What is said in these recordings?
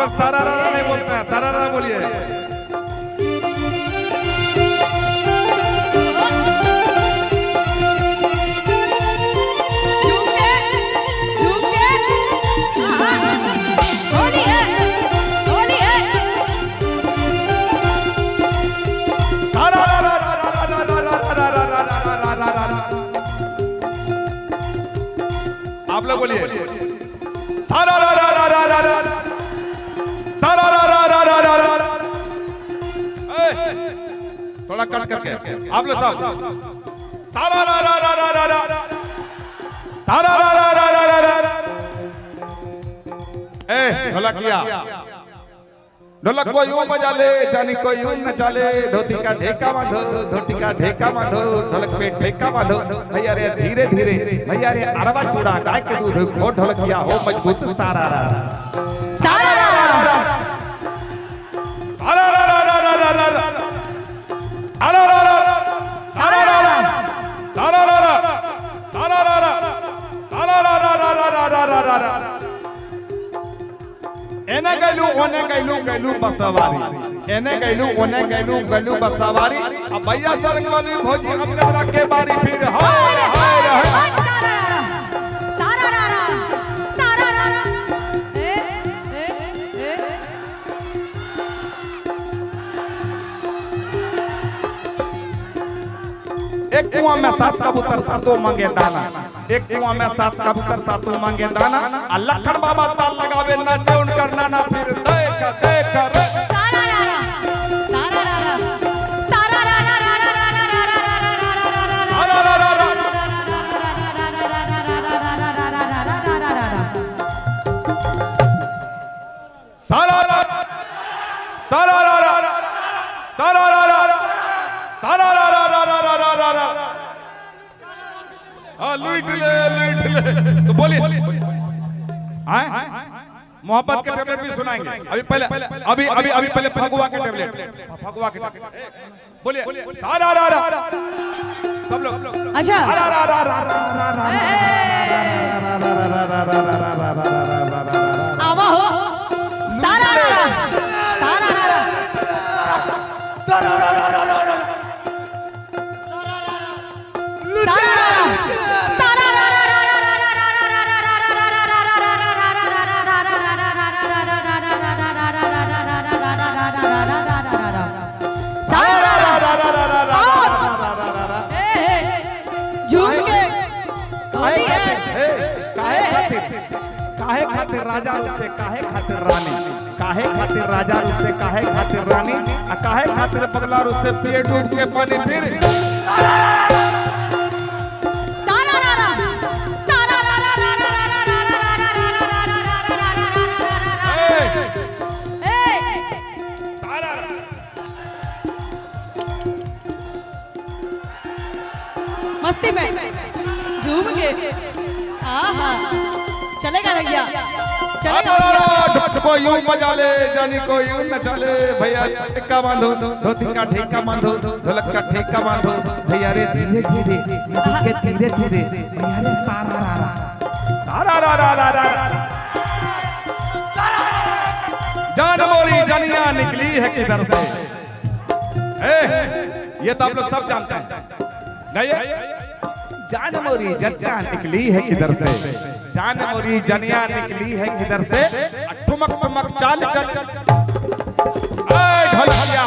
लोग सारा रारा नहीं बोलते हैं, सारा रारा बोलिए। आप लोग बोलिए सारा रा रा रा रा रा रा सारा रा रा रा रा रा रा। थोड़ा कट करके आप लोग सब सारा रा रा रा रा रा रा सारा रा रा रा रा रा रा। ढोलक किया, ढोलक को यूं बजा ले जानी को यूं नचा ले, धोती का ढेका बांधो, धोती का ढेका बांधो, ढोलक पे ढेका बांधो भैया रे धीरे धीरे, भैया रे अरवा चूड़ा गाय के दूध खो, ढोलकिया हो मजबूत सारा रा सारा रा रा रा सारा रा रा रा रा रा रा सारा रा रा सारा रा रा सारा रा रा सारा रा रा सारा रा रा रा रा रा रा रा। एने गैलू ओने गैलू गैलू बसवारी, एने गैलू ओने गैलू गैलू बसवारी। अब भैया सरंगवाली भोजी अमगदरा के बारी फिर हाय हाय हाय सारा रा रा सारा रा रा। एक कुआं में 7 कबूतर सातों मांगे दाना, एक कुआं में 7 कबूतर सातों मांगे दाना। लखन बाबा ताल लगावे नाचे उनकर नाना फिर देख देख रे सारा रा रा सारा रा रा सारा रा रा रा रा रा रा रा रा सारा रा रा रा सारा रा सारा रा रा सारा रा रा सारा रा रा रा रा रा रा रा। हाँ लूट ले तो बोलिए मोहब्बत के टेबलेट भी सुनाएंगे। अभी पहले अभी अभी अभी पहले फगुआ के टेबलेट, फगुआ के बोलिए सारा रा रा सब लोग। अच्छा सारा रा रा रा आवा हो सारा रा रा सारा रा रा सारा रा रा काहे खातिर राजा उससे काहे खातिर रानी, काहे खातिर राजा उससे काहे खातिर रानी, काहे खातिर बगला उससे पिए डूब के पानी फिर सारा रा रा सारा रा रा रा रा रा रा सारा मस्ती में झूम के आहा चलेगा भैया चलेगा। को यूं बजा ले जानी को यूं नचा ले, भैया ढेका बांधो, धोती का ढेका बांधो, ढोलक का ढेका बांधो भैया रे धीरे धीरे, नदी के धीरे धीरे भैया रे सारा रा रा सारा रा रा रा रा। जान मोरी जनिया निकली है किधर से, ये तो आप लोग सब जानते हैं। गाइए जान मोरी जनिया निकली है किधर से, जान मोरी जनिया निकली है किधर से, ठुमक ठुमक चाल चल ढोलकिया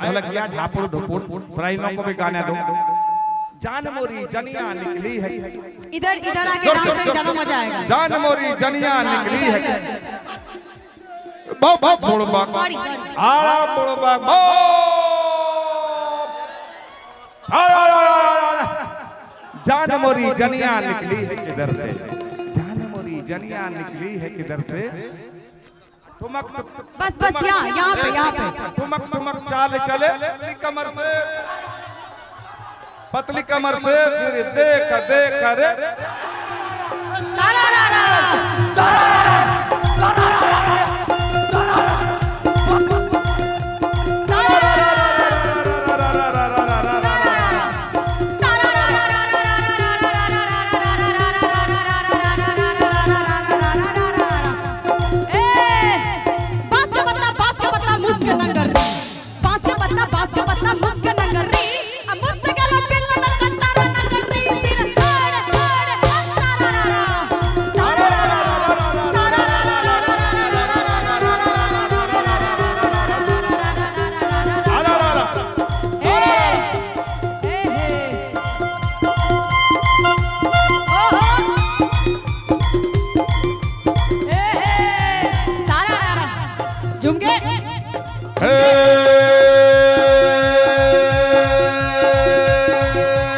ढोलकिया ढापुड़ ढुपुड़। थोड़ा इन लोगों को भी गाने दो। जान मोरी जनिया निकली है, इधर इधर आके डांस में ज्यादा मजा आएगा। जान मोरी जनिया निकली है बहुत छोड़ो बाग आरा छोड़ो बाग जान मोरी जनिया निकली है किधर से, जान मोरी जनिया निकली है किधर से। ठुमक बस बस यहाँ पे ठुमक ठुमक चाल चले पतली कमर से, पतली कमर से फिर देख देख रे सारा रा रा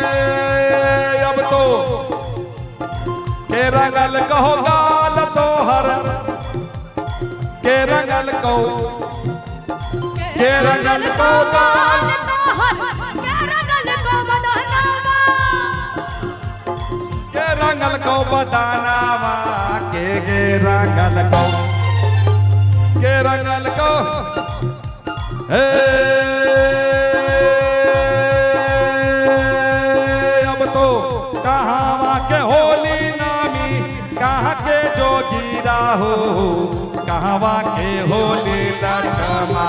अब तो के रंगल कहो गाल तो हर के रंगल कहो के रंगल कहो गाल के रंगल को बदानावा के रंगल को के रंगल को हे अब तो कहाँ के होली नामी कहाँ के जोगीरा हो कहाँ के होली लठमा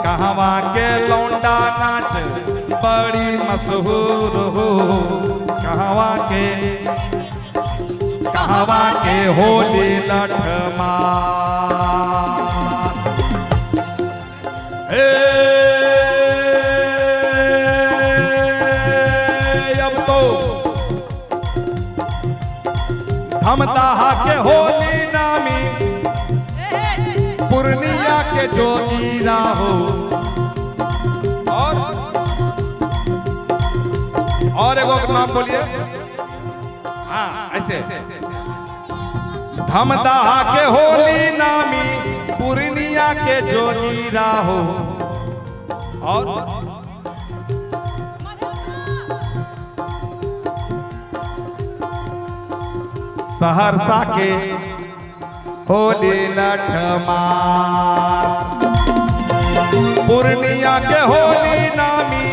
कहाँ के लौंडा नाच बड़ी मशहूर हो कहाँ के होली लठमा अब तो धमदाहा के होली नामी पूर्णिया के जोगीरा हो और एगो नाम बोलिए हाँ ऐसे धमदाहा के होली नामी पूर्णिया के जोगीरा हो और सहरसा के होली लठमार पूर्णिया के होली नामी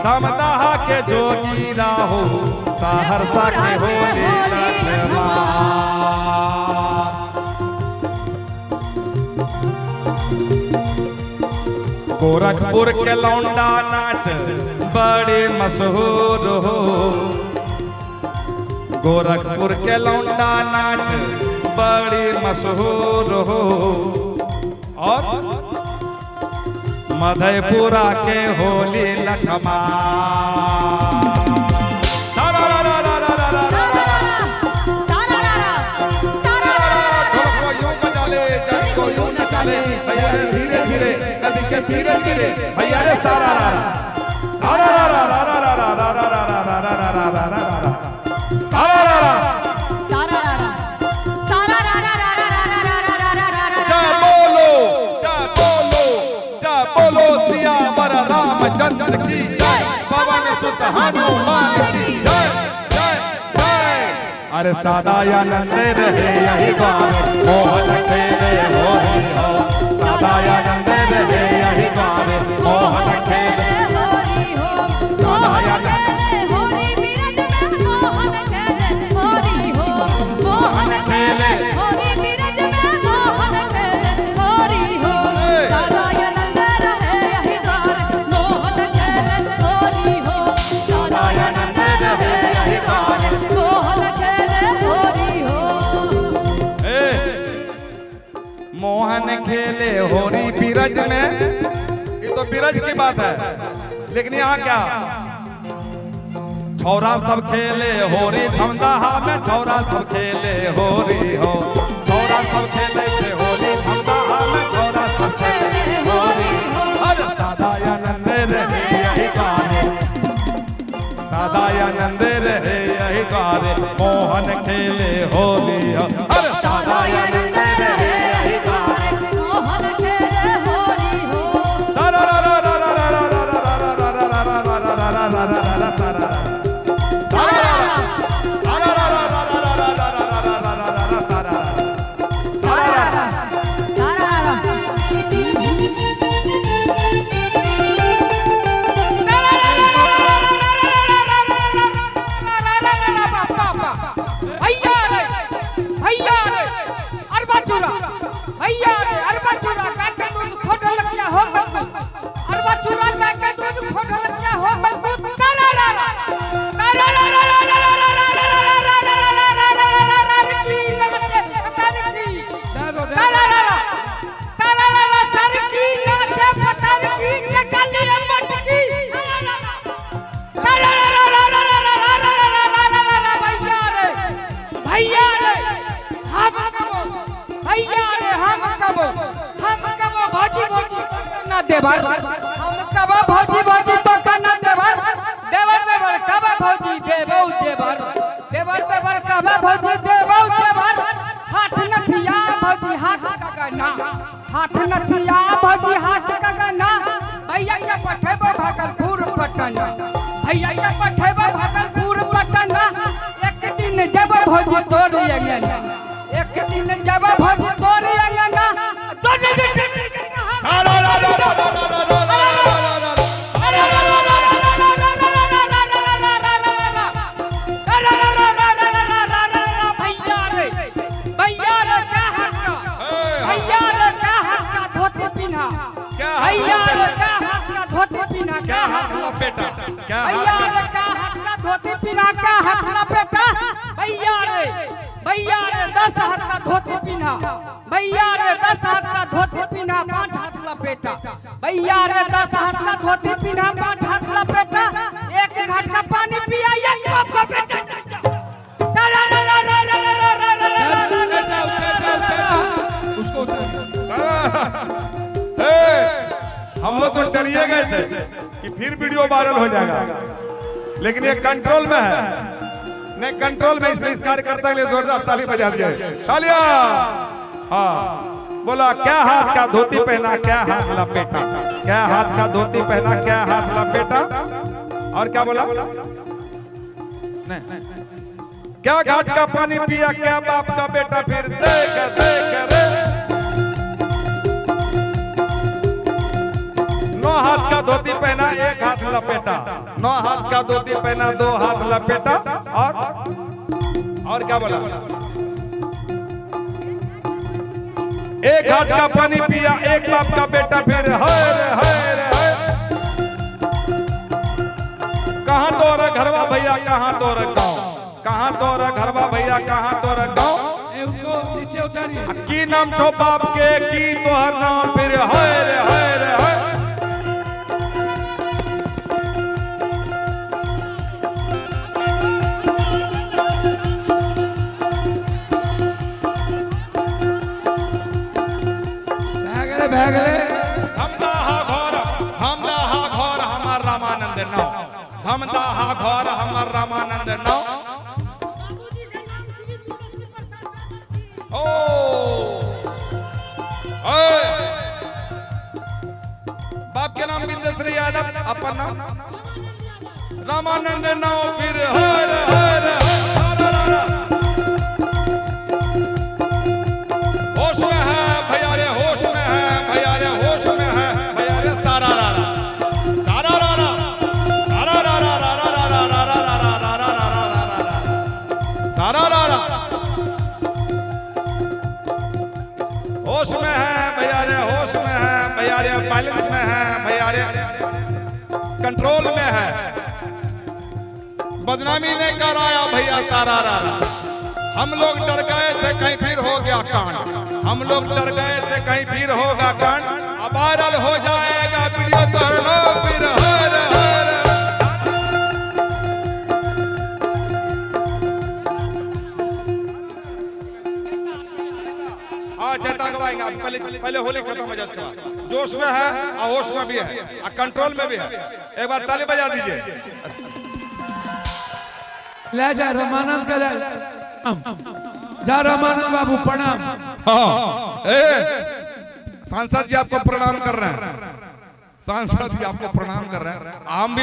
धमदाहा के जोगीरा हो सहरसा के होली लठमार गोरखपुर के लौंडा नाच बड़े मशहूर हो गोरखपुर के लौंडा नाच बड़ी मशहूर हो और मधेपुरा के होली लठमा धीरे धीरे नदी के धीरे धीरे भैया रे सारा चंद्र की जय पवन सुत हनुमान की जय जय जय अरे सदा आनंद रहे यही द्वार मोहन खेले होली हो सदा आनंद रहे यही द्वार मोहन खेले होली हो सदा आनंद होली बिरज में मोहन खेले होली हो मोहन खेले होली बिरज में मोहन खेले होली हो सदा आनंद रहे यही द्वार मोहन खेले होली हो सदा आनंद रहे यही द्वार मोहन खेले होली हो मोहन खेले होली बिरज में ये तो बिरज की बात है लेकिन यहाँ क्या छौरा सब खेले होरी धमदाहा में छौरा सब खेले होरी हो छौरा सब खेले से होली धमदाहा में छौरा सब खेले होरी अरे सदा आनंद रहे यही द्वारे सदा आनंद रहे यही द्वारे मोहन खेले होली हो अरे सदा आनंद रहे यही द्वारे मोहन खेले होली हो सारा रा रा रा रा रा रा रा रा रा रा रा रा देवर हम कबा भौजी भौजी तो कना देवर देवर देवर कबा भौजी देवौ देवर देवर देवर कबा भौजी देवौ देवर हाथ नथिया भौजी हाथ कगना हाथ नथिया भौजी हाथ कगना भैया के पठेबो भागलपुर पटना भैया के पठेबो भागलपुर पटना एक दिन जब भौजी तोर अंगना एक दिन जब भौजी तोर अंगना दोनों भैया रे 10 हाथ का धोती पीना भैया रे 10 हाथ का धोती पीना 5 हाथ लपेटा भैया रे 10 हाथ का धोती पीना 5 हाथ लपेटा एक घाट का पानी पिया एक बाप का बेटा उसको हम लोग तो डरिए गए थे कि फिर वीडियो वायरल हो जाएगा, लेकिन ये कंट्रोल में है। नहीं कंट्रोल में, इसलिए इस कार्यकर्ता के लिए जोरदार ताली बजा दिया। तालियां। हाँ बोला क्या हाथ का धोती पहना क्या हाथ लपेटा, क्या हाथ का धोती पहना क्या हाथ लपेटा, और क्या बोला नहीं क्या घाट का पानी पिया क्या बाप का बेटा, फिर देख देख रे 9 हाथ का धोती पहना 1 हाथ लपेटा, 9 हाथ का धोती पहना 2 हाथ लपेटा, और क्या बोला 1 हाथ का पानी पिया 1 बाप का बेटा, फिर हाय रे हाय रे हाय। कहाँ तोरा घरवा भैया कहाँ तोरा गाँव, कहाँ तोरा घरवा भैया कहाँ तोरा गाँव, उसको नीचे उतारिए। की नाम छो बाप के की तोहर नाम, फिर हाय रे हाय रे हाय। धमदाहा घोर हमार रामानंद नाव। ओ बाप के नाम बिंदेश्वरी यादव, अपन नाम रामानंद नाव, फिर हर हर होश में है भैया रे, होश में है भैया रे, होश में है भैया रे, सारा रारा सारा रारा सारा रारा होश में है भैया रे, होश में है भैया रे, बैलेंस में है भैया रे, कंट्रोल में है। बदनामी ने कराया भैया सारा रारा। हम लोग डर गए थे कहीं फिर हो गया कांड, हम लोग डर गए थे कहीं फिर होगा कांड, अब वायरल हो जाएगा वीडियो तो लो फिर हर हर। चेता गवाएंगे पहले पहले होली खत्म हो जाएगा, जोश में है और होश में भी है और कंट्रोल में भी है। एक बार ताली बजा दीजिए। ले जा रामानंद का जा रामानंद बाबू प्रणाम। सांसद जी आपको प्रणाम कर रहे हैं, सांसद जी आपको प्रणाम कर रहे हैं। हम भी